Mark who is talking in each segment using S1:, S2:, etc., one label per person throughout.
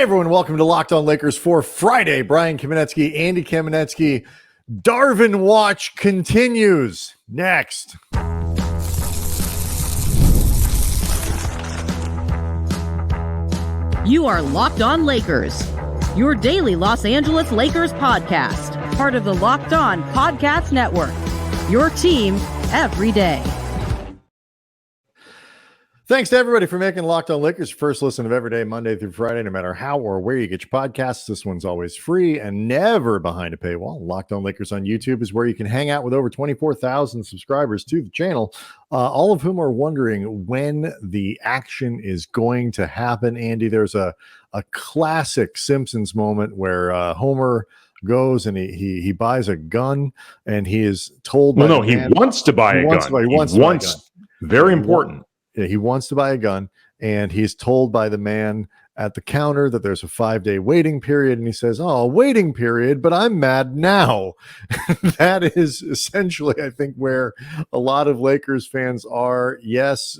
S1: Hey everyone, welcome to Locked On Lakers for Friday. Brian Kamenetsky, Andy Kamenetsky. Darvin Watch continues next.
S2: You are Locked On Lakers, your daily Los Angeles Lakers podcast, part of the Locked On Podcast Network, your team every day.
S1: Thanks to everybody for making Locked On Lakers your first listen of every day, Monday through Friday, no matter how or where you get your podcasts. This one's always free and never behind a paywall. Locked On Lakers on YouTube is where you can hang out with over 24,000 subscribers to the channel, all of whom are wondering when the action is going to happen. Andy, there's a classic Simpsons moment where Homer goes and he buys a gun and he is told
S3: he wants to buy a gun. He wants very important.
S1: He wants to buy a gun, and he's told by the man at the counter that there's a 5-day waiting period, and he says, "Oh, waiting period, but I'm mad now." That is essentially, I think, where a lot of Lakers fans are. Yes,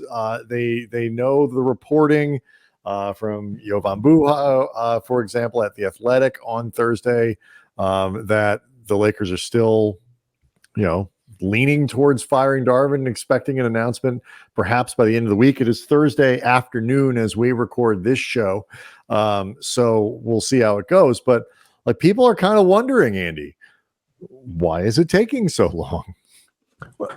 S1: they know the reporting from Jovan Buha, for example, at The Athletic on Thursday, that the Lakers are still, leaning towards firing Darvin and expecting an announcement perhaps by the end of the week. It is Thursday afternoon as we record this show. So we'll see how it goes. But people are kind of wondering, Andy, why is it taking so long?
S3: Well,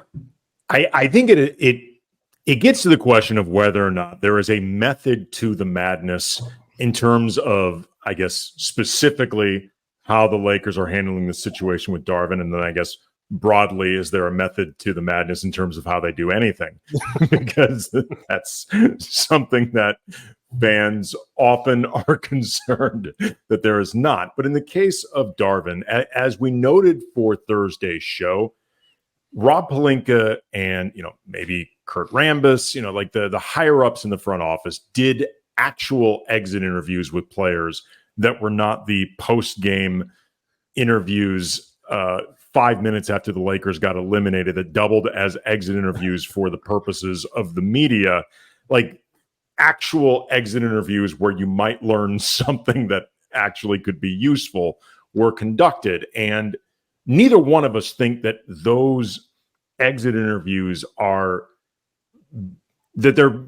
S3: I think it gets to the question of whether or not there is a method to the madness in terms of, I guess, specifically how the Lakers are handling the situation with Darvin. And then I guess broadly, is there a method to the madness in terms of how they do anything? Because that's something that fans often are concerned that there is not. But in the case of Darvin, as we noted for Thursday's show, Rob Pelinka and, maybe Kurt Rambis, the higher ups in the front office did actual exit interviews with players that were not the post-game interviews 5 minutes after the Lakers got eliminated that doubled as exit interviews for the purposes of the media, like actual exit interviews where you might learn something that actually could be useful were conducted. And neither one of us think that those exit interviews they're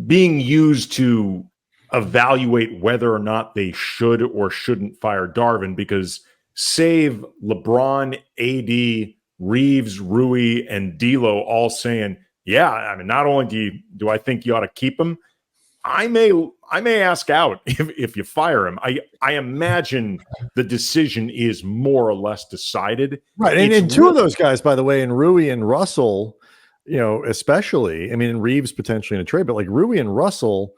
S3: being used to evaluate whether or not they should or shouldn't fire Darvin, because save LeBron, AD, Reeves, Rui, and D'Lo all saying, "Yeah, I mean, not only do I think you ought to keep him, I may ask out if you fire him." I imagine the decision is more or less decided,
S1: right? And two of those guys, by the way, in Rui and Russell, especially, I mean, and Reeves potentially in a trade, but like Rui and Russell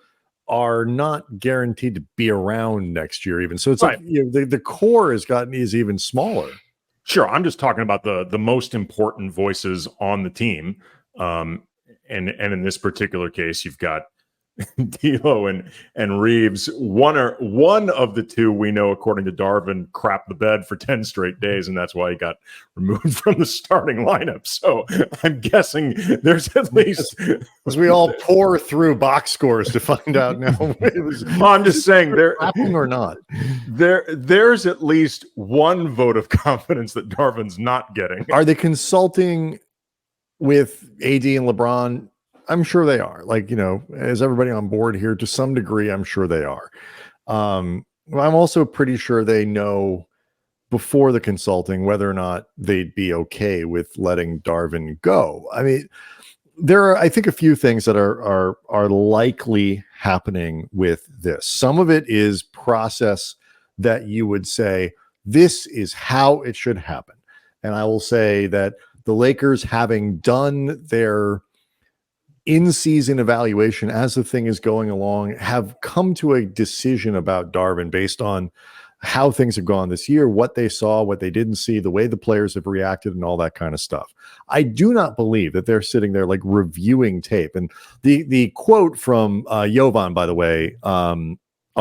S1: are not guaranteed to be around next year even. So it's right. The core is even smaller.
S3: Sure. I'm just talking about the most important voices on the team. And in this particular case, you've got D'Lo and Reeves. One of the two, we know, according to Darvin, crapped the bed for 10 straight days, and that's why he got removed from the starting lineup. So I'm guessing there's at least,
S1: as we all pour through box scores to find out now.
S3: I'm just saying there
S1: or not.
S3: There's at least one vote of confidence that Darvin's not getting.
S1: Are they consulting with AD and LeBron? I'm sure they are. Is everybody on board here? To some degree, I'm sure they are. I'm also pretty sure they know before the consulting whether or not they'd be okay with letting Darvin go. I mean, there are, I think, a few things that are likely happening with this. Some of it is process that you would say, this is how it should happen. And I will say that the Lakers, having done their in-season evaluation as the thing is going along, have come to a decision about Darvin based on how things have gone this year, what they saw, what they didn't see, the way the players have reacted, and all that kind of stuff. I do not believe that they're sitting there reviewing tape. And the quote from Jovan, by the way, on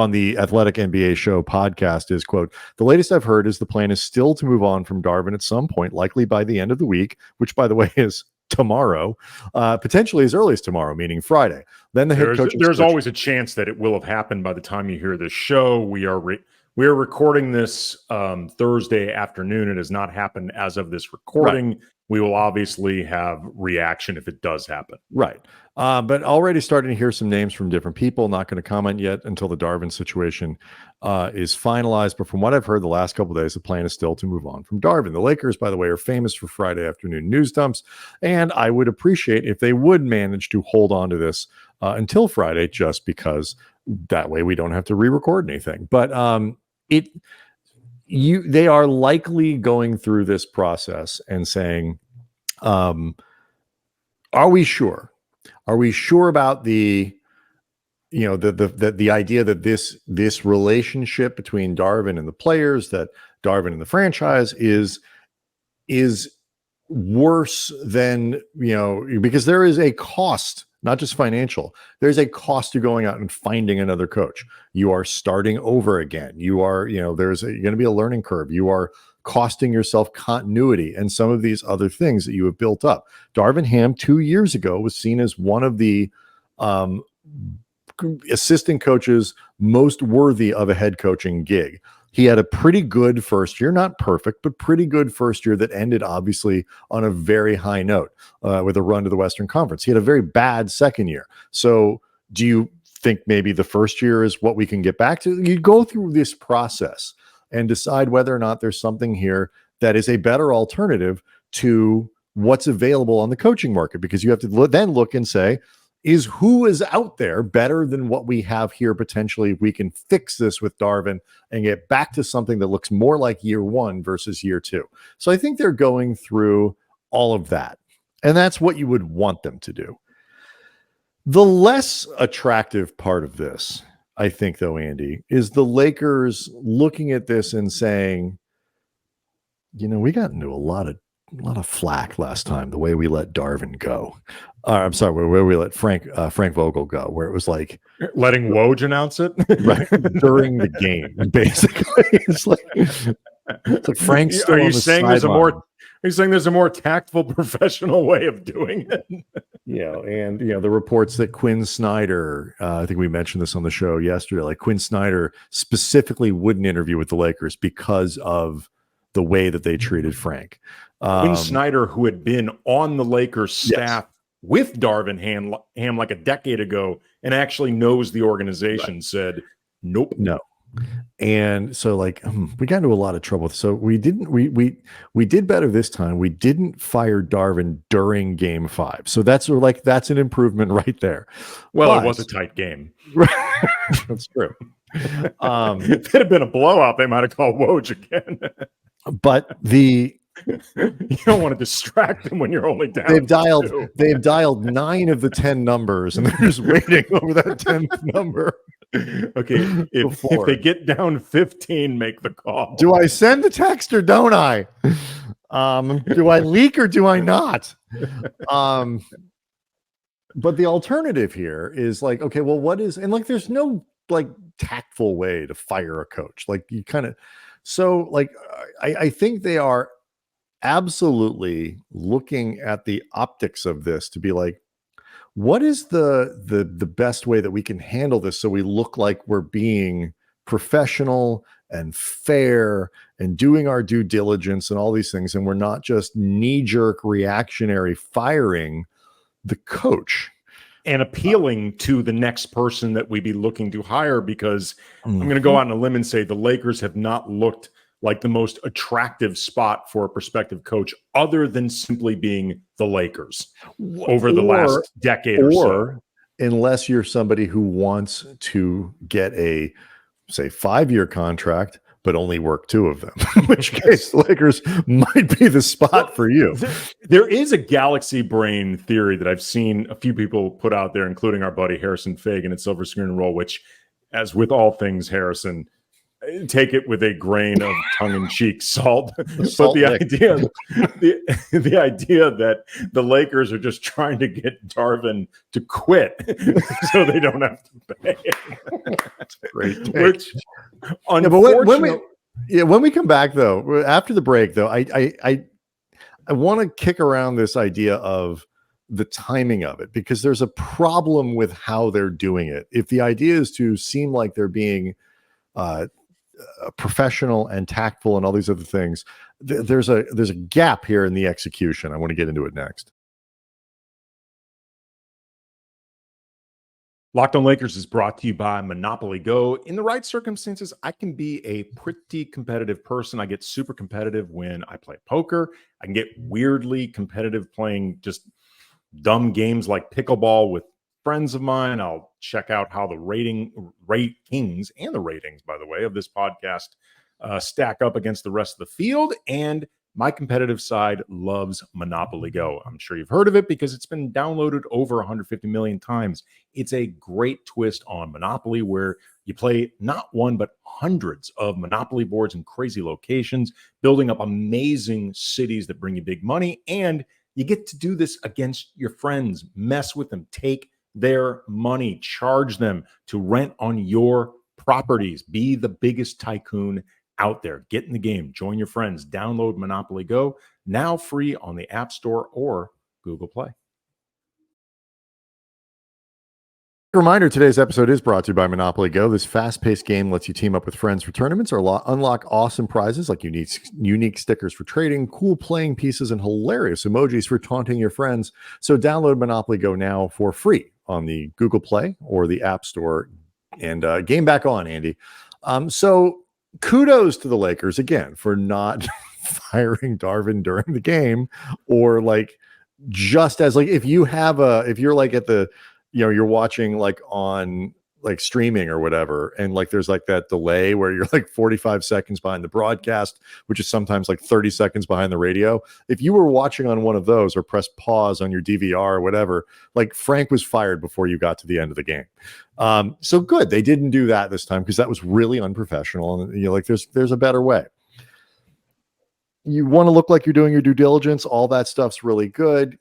S1: the Athletic NBA Show podcast is, quote, "The latest I've heard is the plan is still to move on from Darvin at some point, likely by the end of the week," which, by the way, is tomorrow, potentially as early as tomorrow, meaning Friday. Then the head coach.
S3: There's always a chance that it will have happened by the time you hear this show. We are recording this Thursday afternoon. It has not happened as of this recording. Right. We will obviously have reaction if it does happen.
S1: Right. But already starting to hear some names from different people. Not going to comment yet until the Darvin situation is finalized. But from what I've heard the last couple of days, the plan is still to move on from Darvin. The Lakers, by the way, are famous for Friday afternoon news dumps. And I would appreciate if they would manage to hold on to this until Friday, just because that way we don't have to re-record anything. But they are likely going through this process and saying, are we sure? Are we sure about the idea that this relationship between Darvin and the players, that Darvin and the franchise is worse than, because there is a cost, not just financial. There's a cost to going out and finding another coach. You are starting over again. You are, there's going to be a learning curve. You are costing yourself continuity and some of these other things that you have built up. Darvin Ham 2 years ago was seen as one of the assistant coaches most worthy of a head coaching gig. He had a pretty good first year, not perfect, but pretty good first year that ended obviously on a very high note with a run to the Western Conference. He had a very bad second year. So do you think maybe the first year is what we can get back to? You go through this process and decide whether or not there's something here that is a better alternative to what's available on the coaching market, because you have to then look and say, is who is out there better than what we have here? Potentially, we can fix this with Darvin and get back to something that looks more like year one versus year two. So I think they're going through all of that. And that's what you would want them to do. The less attractive part of this, I think, though, Andy, is the Lakers looking at this and saying, we got into a lot of flack last time, the way we let Darvin go. I'm sorry, where we let Frank Vogel go, where it was like
S3: letting Woj announce it
S1: right during the game, basically. It's like Frank's still
S3: Are you
S1: on the
S3: saying there's a more tactful, professional way of doing it?
S1: And the reports that Quinn Snyder, I think we mentioned this on the show yesterday, like Quinn Snyder specifically wouldn't interview with the Lakers because of the way that they treated Frank.
S3: Quinn Snyder, who had been on the Lakers staff with Darvin Ham like a decade ago and actually knows the organization, said, nope.
S1: No. And so we got into a lot of trouble. So we did better this time. We didn't fire Darvin during game 5. So that's an improvement right there.
S3: Well, it was a tight game.
S1: That's true.
S3: If it had been a blowout, they might have called Woj again.
S1: But
S3: you don't want to distract them when you're only down.
S1: They've dialed 9 of the 10 numbers, and they're just waiting over that 10th number.
S3: Okay, if they get down 15, make the call.
S1: Do I send the text or don't I? Do I leak or do I not? But the alternative here is okay, well, what is, and there's no tactful way to fire a coach. You kind of, so I think they are absolutely looking at the optics of this to be what is the best way that we can handle this so we look like we're being professional and fair and doing our due diligence and all these things, and we're not just knee-jerk reactionary firing the coach
S3: and appealing to the next person that we be looking to hire, because I'm going to go out on a limb and say the Lakers have not looked like the most attractive spot for a prospective coach other than simply being the Lakers over the last decade or so.
S1: Unless you're somebody who wants to get a, say, 5-year contract, but only work 2 of them, in which case the Lakers might be the spot for you.
S3: There is a galaxy brain theory that I've seen a few people put out there, including our buddy Harrison Fagan at Silver Screen and Roll, which, as with all things Harrison, take it with a grain of tongue-in-cheek salt. But the idea that the Lakers are just trying to get Darvin to quit so they don't have to pay.
S1: That's a great take.
S3: Which,
S1: when we come back, though, after the break, though, I want to kick around this idea of the timing of it, because there's a problem with how they're doing it. If the idea is to seem like they're being professional and tactful and all these other things, there's a gap here in the execution. I want to get into it next.
S3: Locked On Lakers is brought to you by Monopoly Go. In the right circumstances, I can be a pretty competitive person. I get super competitive when I play poker. I can get weirdly competitive playing just dumb games like pickleball with friends of mine. I'll check out how the ratings and the ratings, by the way, of this podcast stack up against the rest of the field. And my competitive side loves Monopoly Go. I'm sure you've heard of it because it's been downloaded over 150 million times. It's a great twist on Monopoly where you play not one, but hundreds of Monopoly boards in crazy locations, building up amazing cities that bring you big money. And you get to do this against your friends, mess with them, take their money, charge them to rent on your properties, be the biggest tycoon out there. Get in the game, join your friends, download Monopoly Go, now free on the App Store or Google Play.
S1: Reminder, today's episode is brought to you by Monopoly Go. This fast-paced game lets you team up with friends for tournaments or unlock awesome prizes like unique stickers for trading, cool playing pieces, and hilarious emojis for taunting your friends. So download Monopoly Go now for free on the Google Play or the App Store. And game back on, Andy. So kudos to the Lakers again for not firing Darvin during the game, or like just as like if you're like at the, you're watching like on like streaming or whatever, and like there's like that delay where you're like 45 seconds behind the broadcast, which is sometimes like 30 seconds behind the radio. If you were watching on one of those or press pause on your DVR or whatever, like Frank was fired before you got to the end of the game. So good. They didn't do that this time because that was really unprofessional. And like there's a better way. You want to look like you're doing your due diligence. All that stuff's really good.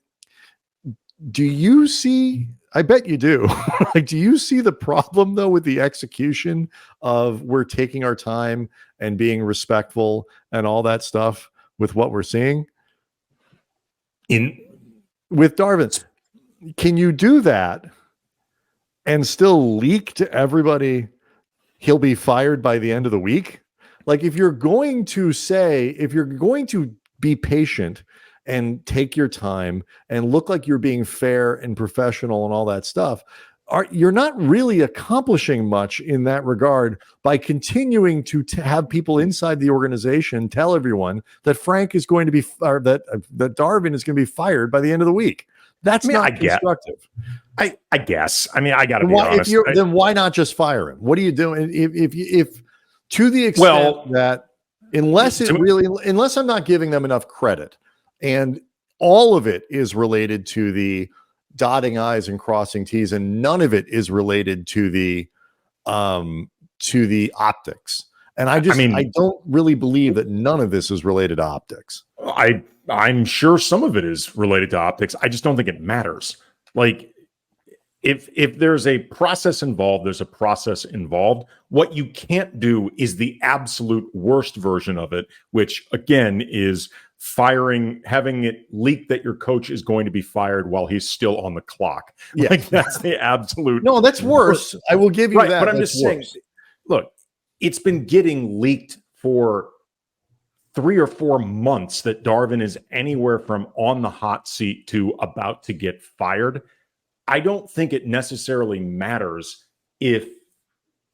S1: Do you see, I bet you do. Like, do you see the problem though with the execution of we're taking our time and being respectful and all that stuff with what we're seeing with Darvin? Can you do that and still leak to everybody he'll be fired by the end of the week? Like, if you're going to be patient and take your time and look like you're being fair and professional and all that stuff, you're not really accomplishing much in that regard by continuing to have people inside the organization tell everyone that Frank is going to be, or that Darvin is going to be fired by the end of the week. That's not constructive.
S3: I guess. I mean, I got to be honest.
S1: Then why not just fire him? What are you doing? If to the extent that unless I'm not giving them enough credit, and all of it is related to the dotting I's and crossing T's, and none of it is related to the optics. And I don't really believe that none of this is related to optics.
S3: I'm sure some of it is related to optics. I just don't think it matters. Like, if there's a process involved, there's a process involved. What you can't do is the absolute worst version of it, which again is having it leaked that your coach is going to be fired while he's still on the clock.
S1: Yeah.
S3: Like, that's the absolute.
S1: No, that's worse. I will give you that.
S3: But I'm just saying, look, it's been getting leaked for 3 or 4 months that Darvin is anywhere from on the hot seat to about to get fired. I don't think it necessarily matters if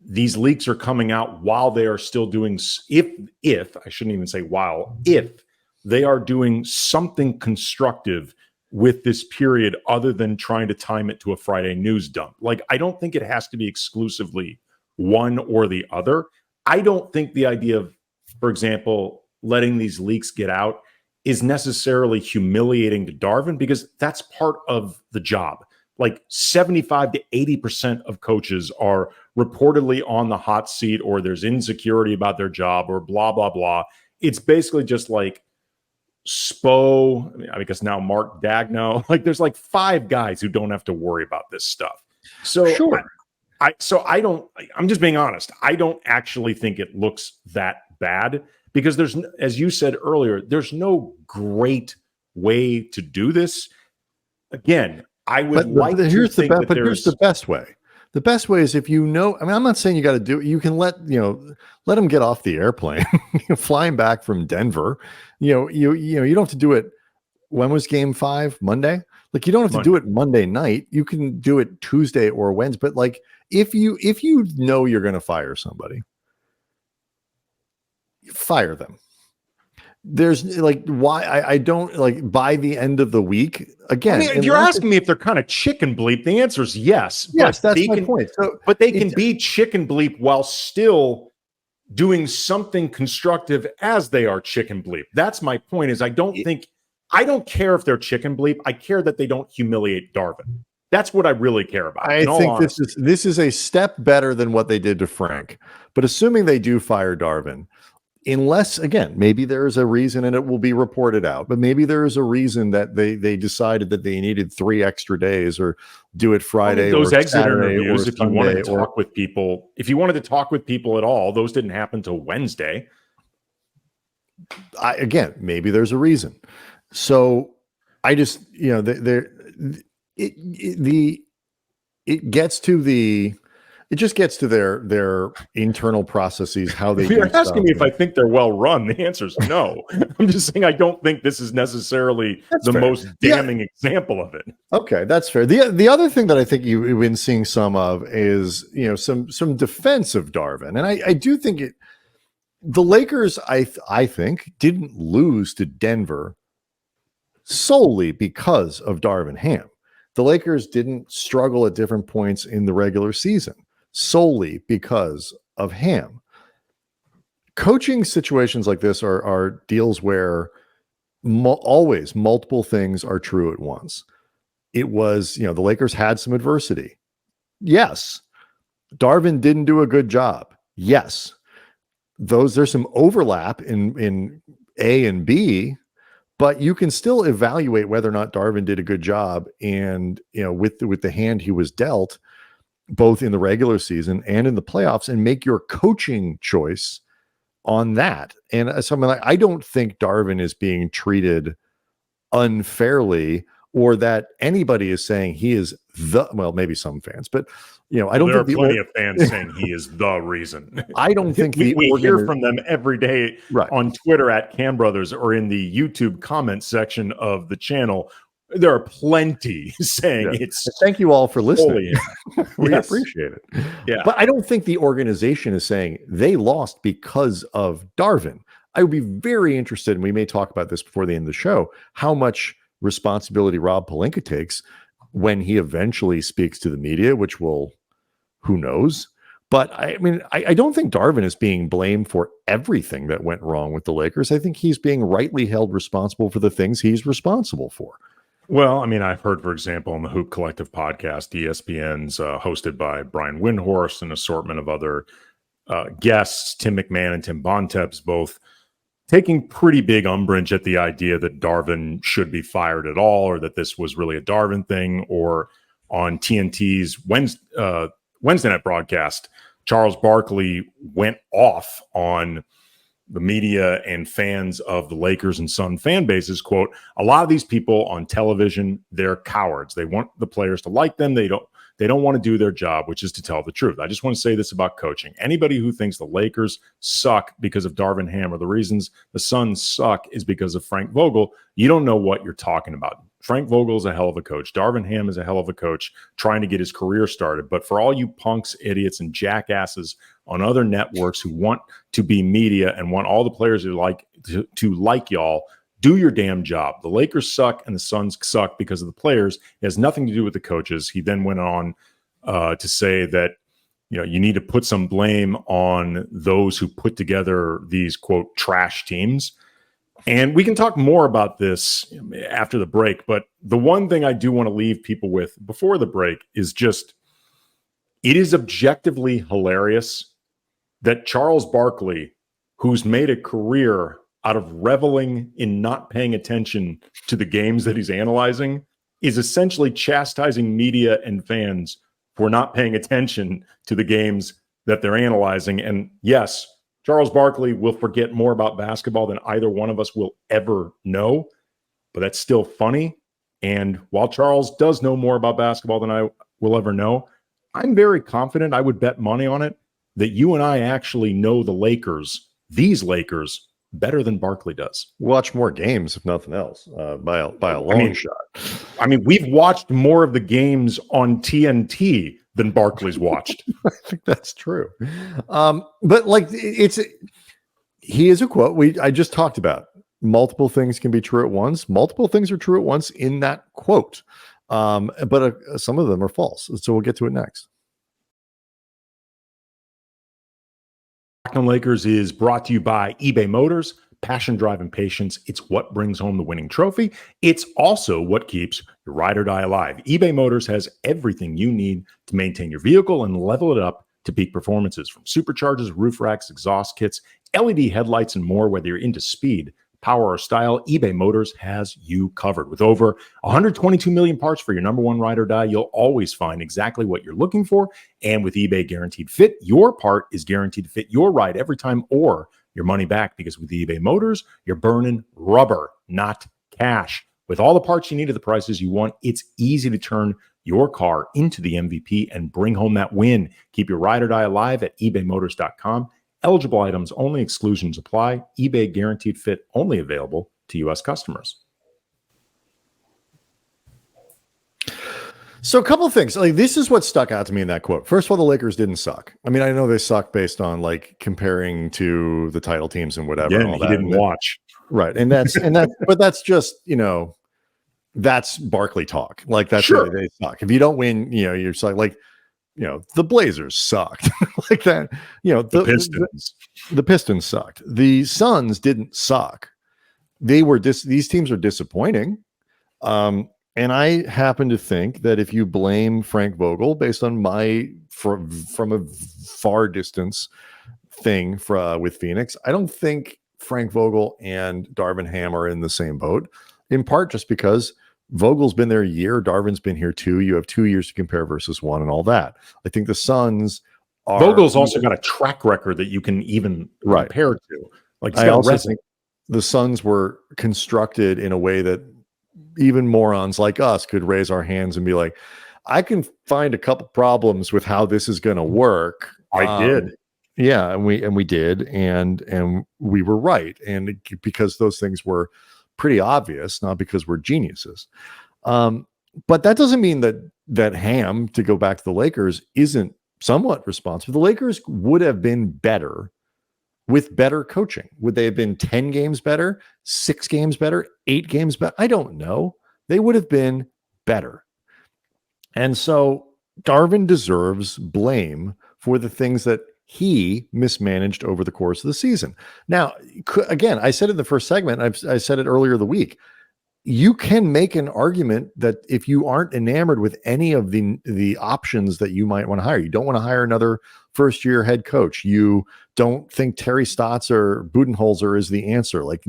S3: these leaks are coming out while they are still doing, if I shouldn't even say while, if they are doing something constructive with this period other than trying to time it to a Friday news dump. Like, I don't think it has to be exclusively one or the other. I don't think the idea of, for example, letting these leaks get out is necessarily humiliating to Darvin, because that's part of the job. Like 75 to 80% of coaches are reportedly on the hot seat, or there's insecurity about their job, or blah, blah, blah. It's basically just like Spo, I guess now Mark Dagno. Like, there's like 5 guys who don't have to worry about this stuff. So
S1: sure.
S3: I'm just being honest. I don't actually think it looks that bad, because there's, as you said earlier, there's no great way to do this. Again, I would
S1: here's the best way. The best way is if you know, I mean, I'm not saying you got to do it. You can let him get off the airplane, flying back from Denver. You don't have to do it. When was game 5? Monday? Like, you don't have to do it Monday night. You can do it Tuesday or Wednesday. But like, if you know you're going to fire somebody, fire them. There's like, why I don't like by the end of the week again.
S3: I mean, if you're asking me if they're kind of chicken bleep, the answer is yes.
S1: Yes, that's my point.
S3: But they can be chicken bleep while still doing something constructive as they are chicken bleep. That's my point. Is I don't care if they're chicken bleep. I care that they don't humiliate Darvin. That's what I really care about.
S1: I think this is a step better than what they did to Frank. But assuming they do fire Darvin, unless, again, maybe there is a reason and it will be reported out, but maybe there is a reason that they decided that they needed 3 extra days or do it Friday.
S3: Those
S1: or
S3: exit
S1: Saturday
S3: interviews,
S1: or
S3: if you wanted to talk with people, at all, those didn't happen till Wednesday.
S1: Again, maybe there's a reason. So I just, it just gets to their internal processes, how they.
S3: If you're asking me if I think they're well run, the answer is no. I'm just saying I don't think this is necessarily most damning example of it.
S1: Okay, that's fair. The other thing that I think you've been seeing some of is some defense of Darvin, and I do think the Lakers I think didn't lose to Denver solely because of Darvin Ham. The Lakers didn't struggle at different points in the regular season solely because of Ham. Coaching situations like this are deals where always multiple things are true at once. It was, the Lakers had some adversity. Yes. Darvin didn't do a good job. Yes. There's some overlap in A and B, but you can still evaluate whether or not Darvin did a good job and, with the hand he was dealt, both in the regular season and in the playoffs, and make your coaching choice on that. And something like, I don't think Darvin is being treated unfairly, or that anybody is saying he is maybe some fans, but I don't think
S3: there are plenty of fans saying he is the reason.
S1: I don't think
S3: we hear from them every day on Twitter at Cam Brothers or in the YouTube comment section of the channel. There are plenty saying it's.
S1: Thank you all for listening. We
S3: Yes.
S1: appreciate it.
S3: Yeah.
S1: But I don't think the organization is saying they lost because of Darvin. I would be very interested, and we may talk about this before the end of the show, how much responsibility Rob Pelinka takes when he eventually speaks to the media, which will, who knows? But I mean, I don't think Darvin is being blamed for everything that went wrong with the Lakers. I think he's being rightly held responsible for the things he's responsible for.
S3: Well, I mean, I've heard, for example, on the Hoop Collective podcast, ESPN's hosted by Brian Windhorst, an assortment of other guests, Tim McMahon and Tim Bontemps, both taking pretty big umbrage at the idea that Darvin should be fired at all, or that this was really a Darvin thing. Or on TNT's Wednesday night broadcast, Charles Barkley went off on the media and fans of the Lakers and Sun fan bases. Quote, a lot of these people on television, they're cowards. They want the players to like them. They don't want to do their job, which is to tell the truth. I just want to say this about coaching. Anybody who thinks the Lakers suck because of Darvin Ham, or the reasons the Suns suck is because of Frank Vogel, you don't know what you're talking about. Frank Vogel is a hell of a coach. Darvin Ham is a hell of a coach trying to get his career started. But for all you punks, idiots, and jackasses on other networks who want to be media and want all the players who like to like y'all, do your damn job. The Lakers suck and the Suns suck because of the players. It has nothing to do with the coaches. He then went on to say that you need to put some blame on those who put together these, quote, trash teams. And we can talk more about this after the break. But the one thing I do want to leave people with before the break is just, it is objectively hilarious that Charles Barkley, who's made a career out of reveling in not paying attention to the games that he's analyzing, is essentially chastising media and fans for not paying attention to the games that they're analyzing. And yes, Charles Barkley will forget more about basketball than either one of us will ever know. but that's still funny. And while Charles does know more about basketball than I will ever know, I'm very confident, I would bet money on it, that you and I actually know these Lakers, better than Barkley does.
S1: Watch more games, if nothing else, by a long shot.
S3: I mean, we've watched more of the games on TNT than Barkley's watched.
S1: I think that's true. But like, he is a quote I just talked about. Multiple things can be true at once. Multiple things are true at once in that quote. But some of them are false. So we'll get to it next.
S3: Locked On Lakers is brought to you by eBay Motors. Passion, drive, and patience. It's what brings home the winning trophy. It's also what keeps your ride or die alive. eBay Motors has everything you need to maintain your vehicle and level it up to peak performances, from superchargers, roof racks, exhaust kits, LED headlights, and more. Whether you're into speed, power, or style, eBay Motors has you covered. With over 122 million parts for your number one ride or die, you'll always find exactly what you're looking for. And with eBay Guaranteed Fit, your part is guaranteed to fit your ride every time, or your money back, because with eBay Motors, you're burning rubber, not cash. With all the parts you need at the prices you want, it's easy to turn your car into the MVP and bring home that win. Keep your ride or die alive at ebaymotors.com. Eligible items only, exclusions apply. eBay Guaranteed Fit only available to U.S. customers.
S1: So a couple of things, like, this is what stuck out to me in that quote. First of all, the Lakers didn't suck. I mean, I know they suck based on like comparing to the title teams and whatever.
S3: Yeah,
S1: and all
S3: he
S1: that.
S3: didn't watch.
S1: Right. And that's, but that's just, that's Barkley talk. Like, that's
S3: Sure.
S1: really, they suck. If you don't win, you're like, the Blazers sucked like that. The
S3: Pistons.
S1: The Pistons sucked. The Suns didn't suck. These teams are disappointing. And I happen to think that if you blame Frank Vogel based on from a far distance thing with Phoenix, I don't think Frank Vogel and Darvin Ham are in the same boat, in part just because Vogel's been there a year, Darvin's been here 2. You have 2 years to compare versus 1 and all that. I think the Suns are...
S3: Vogel's also got a track record that you can even compare to. Like,
S1: I also think the Suns were constructed in a way that even morons like us could raise our hands and be like, I can find a couple problems with how this is going to work.
S3: I did.
S1: Yeah, and we did, and we were right, and because those things were pretty obvious, not because we're geniuses. But that doesn't mean that Ham, to go back to the Lakers, isn't somewhat responsible. The Lakers would have been better with better coaching. Would they have been 10 games better, 6 games better, 8 games better? I don't know. They would have been better. And so Darvin deserves blame for the things that he mismanaged over the course of the season. Now, again, I said it in the first segment, I said it earlier the week, you can make an argument that if you aren't enamored with any of the options that you might want to hire, you don't want to hire another first-year head coach, you don't think Terry Stotts or Budenholzer is the answer, like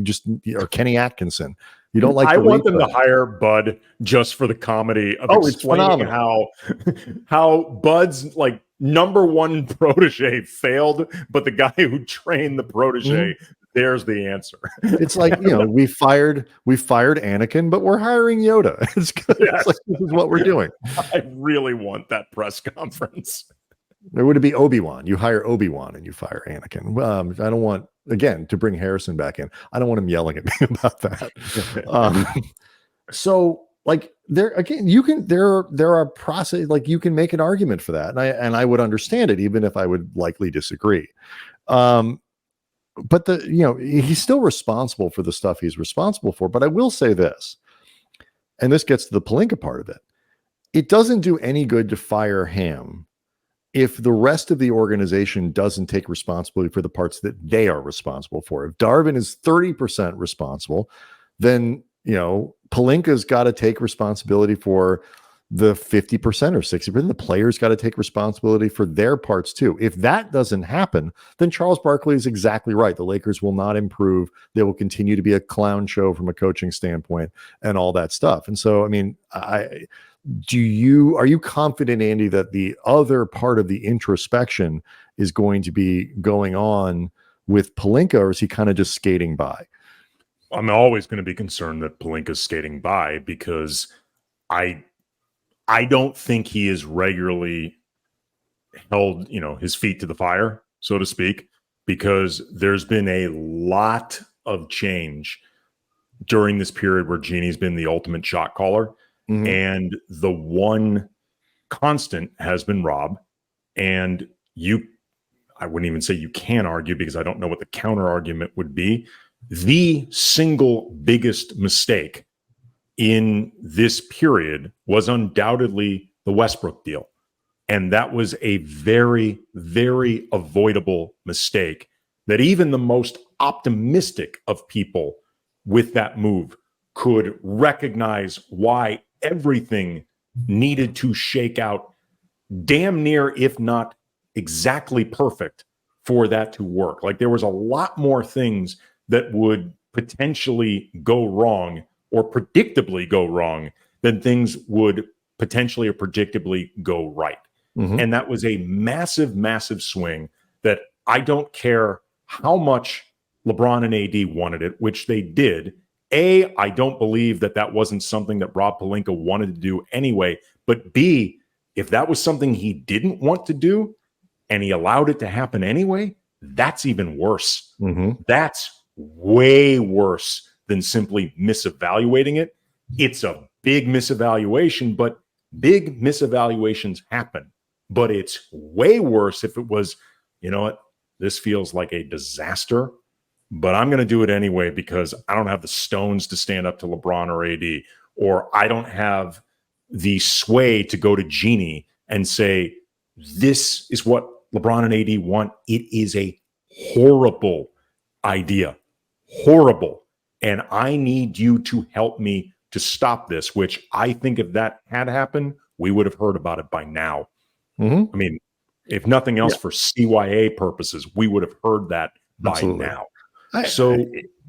S1: or Kenny Atkinson. You don't like.
S3: I want them to hire Bud just for the comedy of explaining how Bud's like number one protege failed, but the guy who trained the protege, there's the answer.
S1: It's like, we fired Anakin, but we're hiring Yoda. It's good.
S3: Yes.
S1: It's like, this is what we're doing.
S3: I really want that press conference.
S1: There would be Obi-Wan. You hire Obi-Wan and you fire Anakin. I don't want, again, to bring Harrison back in, I don't want him yelling at me about that. So like there are process, like you can make an argument for that. And I would understand it, even if I would likely disagree. But he's still responsible for the stuff he's responsible for. But I will say this, and this gets to the Pelinka part of it. It doesn't do any good to fire Ham if the rest of the organization doesn't take responsibility for the parts that they are responsible for. If Darvin is 30% responsible, then, Pelinka's got to take responsibility for the 50% or 60%. The players got to take responsibility for their parts too. If that doesn't happen, then Charles Barkley is exactly right. The Lakers will not improve. They will continue to be a clown show from a coaching standpoint and all that stuff. And so, I mean, are you confident, Andy, that the other part of the introspection is going to be going on with Pelinka, or is he kind of just skating by?
S3: I'm always going to be concerned that Pelinka's skating by, because I don't think he is regularly held, his feet to the fire, so to speak, because there's been a lot of change during this period where Genie's been the ultimate shot caller.
S1: Mhm.
S3: And the one constant has been Rob. And I wouldn't even say you can argue, because I don't know what the counter argument would be. The single biggest mistake in this period was undoubtedly the Westbrook deal. And that was a very, very avoidable mistake that even the most optimistic of people with that move could recognize why everything needed to shake out damn near, if not exactly perfect, for that to work. Like, there was a lot more things that would potentially go wrong or predictably go wrong than things would potentially or predictably go right.
S1: Mm-hmm.
S3: And that was a massive, massive swing that I don't care how much LeBron and AD wanted it, which they did. I don't believe that wasn't something that Rob Pelinka wanted to do anyway. But B, if that was something he didn't want to do and he allowed it to happen anyway, that's even worse.
S1: Mm-hmm.
S3: That's way worse than simply misevaluating it. It's a big misevaluation, but big misevaluations happen. But it's way worse if it was, you know what, this feels like a disaster, but I'm going to do it anyway because I don't have the stones to stand up to LeBron or AD, or I don't have the sway to go to Genie and say, this is what LeBron and AD want. It is a horrible idea. Horrible. And I need you to help me to stop this, which I think if that had happened, we would have heard about it by now.
S1: Mm-hmm.
S3: I mean, if nothing else, for CYA purposes, we would have heard that by
S1: Absolutely.
S3: now.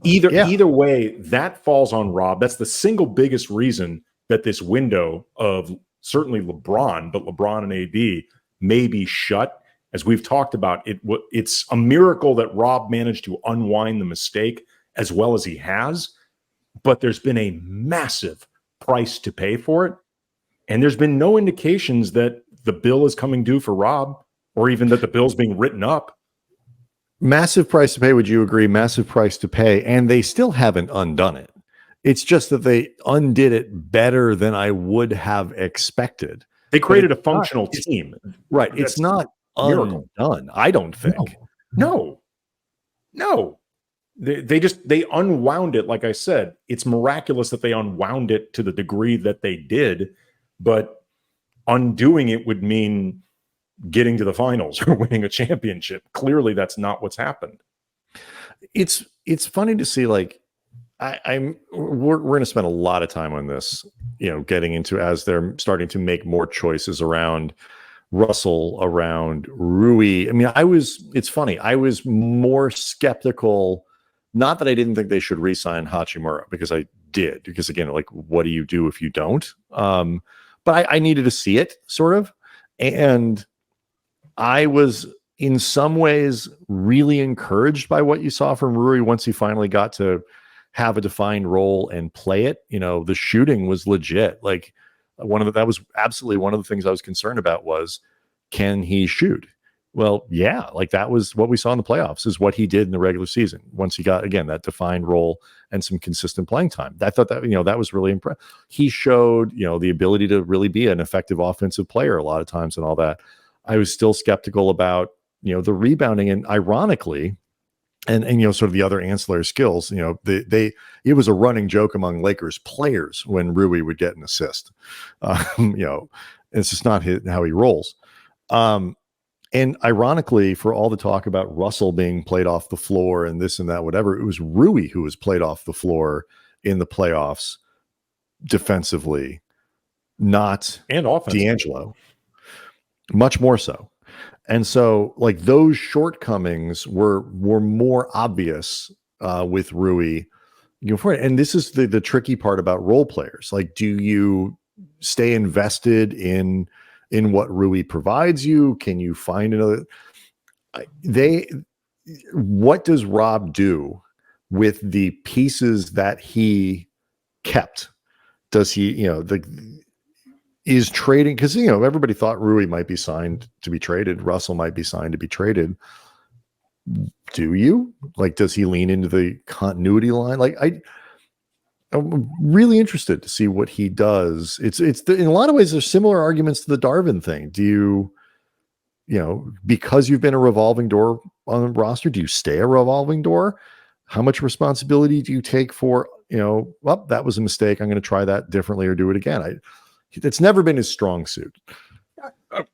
S3: Either way, that falls on Rob. That's the single biggest reason that this window of certainly LeBron, but LeBron and AD may be shut. As we've talked about, it's a miracle that Rob managed to unwind the mistake as well as he has, but there's been a massive price to pay for it. And there's been no indications that the bill is coming due for Rob, or even that the bill's being written up.
S1: Massive price to pay. Would you agree? Massive price to pay. And they still haven't undone it. It's just that they undid it better than I would have expected.
S3: They created a functional team.
S1: Right. It's not undone, I don't think.
S3: No. They unwound it. Like I said, it's miraculous that they unwound it to the degree that they did, but undoing it would mean getting to the finals or winning a championship. Clearly, that's not what's happened.
S1: It's funny to see, like, we're going to spend a lot of time on this, getting into as they're starting to make more choices around Russell, around Rui. I mean, it's funny. I was more skeptical, not that I didn't think they should re-sign Hachimura, because I did, because again, like, what do you do if you don't? But I needed to see it, sort of. And I was in some ways really encouraged by what you saw from Rui once he finally got to have a defined role and play it. The shooting was legit. Like, that was absolutely one of the things I was concerned about was, can he shoot? Well, yeah, like that was what we saw in the playoffs, is what he did in the regular season. Once he got, again, that defined role and some consistent playing time. I thought that, that was really impressive. He showed, the ability to really be an effective offensive player a lot of times and all that. I was still skeptical about, the rebounding, and ironically, and sort of the other ancillary skills, it was a running joke among Lakers players when Rui would get an assist. It's just not how he rolls. And ironically, for all the talk about Russell being played off the floor and this and that, whatever, it was Rui who was played off the floor in the playoffs defensively, not D'Angelo. Much more so. And so, like, those shortcomings were more obvious with Rui. And this is the tricky part about role players. Like, do you stay invested in what Rui provides you? Can you find another? What does Rob do with the pieces that he kept? Does he, is trading, because everybody thought Rui might be signed to be traded, Russell might be signed to be traded. Do you does he lean into the continuity line? I'm really interested to see what he does. In a lot of ways there's similar arguments to the Darvin thing. Do you because you've been a revolving door on the roster, do you stay a revolving door? How much responsibility do you take for, well, that was a mistake, I'm going to try that differently or do it again? It's never been his strong suit.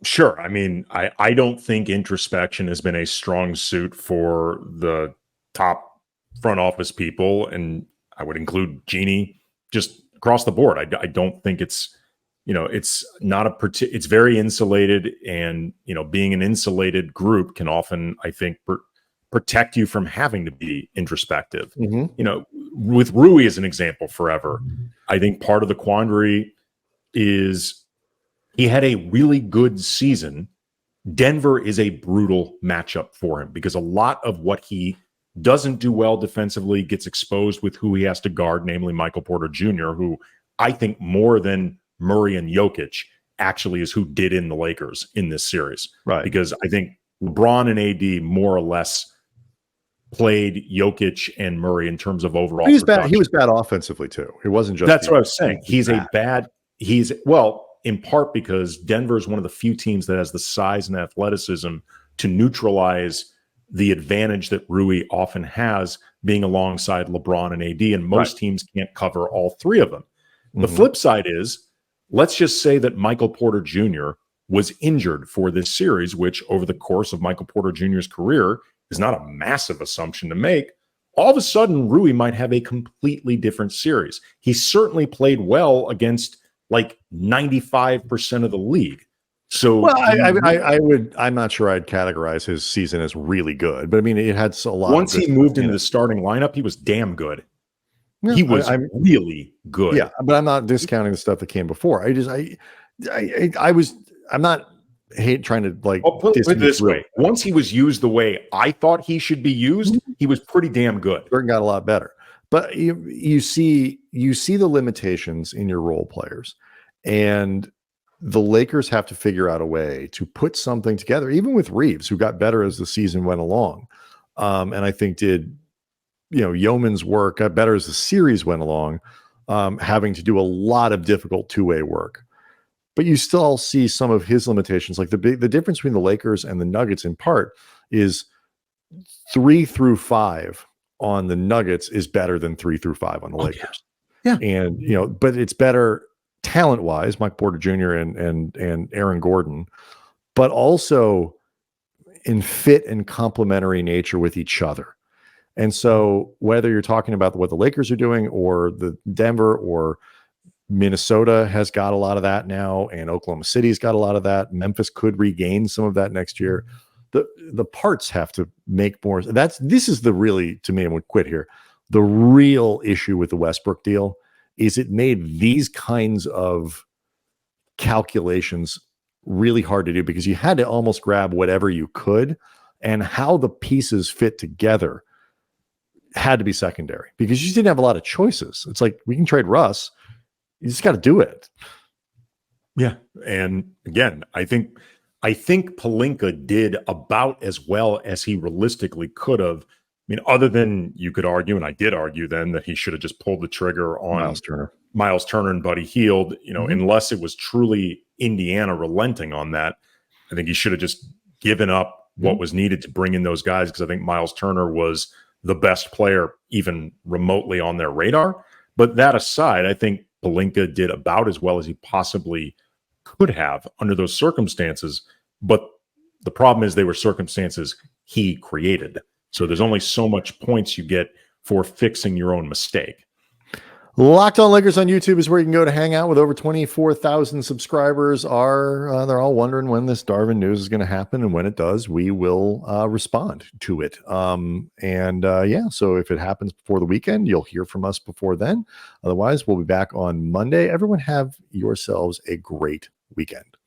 S3: Sure. I mean, I don't think introspection has been a strong suit for the top front office people, and I would include Genie just across the board. I don't think it's, it's not it's very insulated, and, being an insulated group can often, I think, protect you from having to be introspective. With Rui as an example forever, I think part of the quandary is he had a really good season. Denver is a brutal matchup for him because a lot of what he doesn't do well defensively gets exposed with who he has to guard, namely Michael Porter Jr., who I think more than Murray and Jokic actually is who did in the Lakers in this series.
S1: Right.
S3: Because I think LeBron and AD more or less played Jokic and Murray in terms of overall.
S1: He was bad. He was bad offensively too. It wasn't just.
S3: That's what I was saying. In part because Denver is one of the few teams that has the size and athleticism to neutralize the advantage that Rui often has being alongside LeBron and AD, and most teams can't cover all three of them. The flip side is, let's just say that Michael Porter Jr. was injured for this series, which over the course of Michael Porter Jr.'s career is not a massive assumption to make. All of a sudden, Rui might have a completely different series. He certainly played well against 95% of the league. So,
S1: well, I'm not sure I'd categorize his season as really good, but I mean, it had a lot.
S3: Once he moved into the starting lineup, he was damn good. Yeah, he was really good.
S1: Yeah, but I'm not discounting the stuff that came before. I'm not trying to
S3: put it this way. Once he was used the way I thought he should be used, he was pretty damn good.
S1: Jordan got a lot better. But you see the limitations in your role players, and the Lakers have to figure out a way to put something together, even with Reeves, who got better as the season went along. And I think did, yeoman's work, got better as the series went along, having to do a lot of difficult two-way work. But you still see some of his limitations. Like the difference between the Lakers and the Nuggets in part is 3 through 5 on the Nuggets is better than 3 through 5 on the Lakers.
S3: Yeah.
S1: And, but it's better talent wise, Mike Porter Jr. and Aaron Gordon, but also in fit and complementary nature with each other. And so whether you're talking about what the Lakers are doing or the Denver or Minnesota has got a lot of that now, and Oklahoma City's got a lot of that. Memphis could regain some of that next year. The parts have to make more. This is the really, to me, I'm going to quit here. The real issue with the Westbrook deal is it made these kinds of calculations really hard to do because you had to almost grab whatever you could, and how the pieces fit together had to be secondary because you just didn't have a lot of choices. It's like, we can trade Russ. You just got to do it.
S3: Yeah. And again, I think Pelinka did about as well as he realistically could have. I mean, other than you could argue, and I did argue then, that he should have just pulled the trigger on Miles Turner and Buddy Hield, unless it was truly Indiana relenting on that. I think he should have just given up what was needed to bring in those guys, because I think Miles Turner was the best player even remotely on their radar. But that aside, I think Pelinka did about as well as he possibly could have under those circumstances. But the problem is they were circumstances he created. So there's only so much points you get for fixing your own mistake.
S1: Locked On Lakers on YouTube is where you can go to hang out with over 24,000 subscribers. They're all wondering when this Darvin news is going to happen, and when it does, we will respond to it. So if it happens before the weekend, you'll hear from us before then. Otherwise, we'll be back on Monday. Everyone have yourselves a great weekend.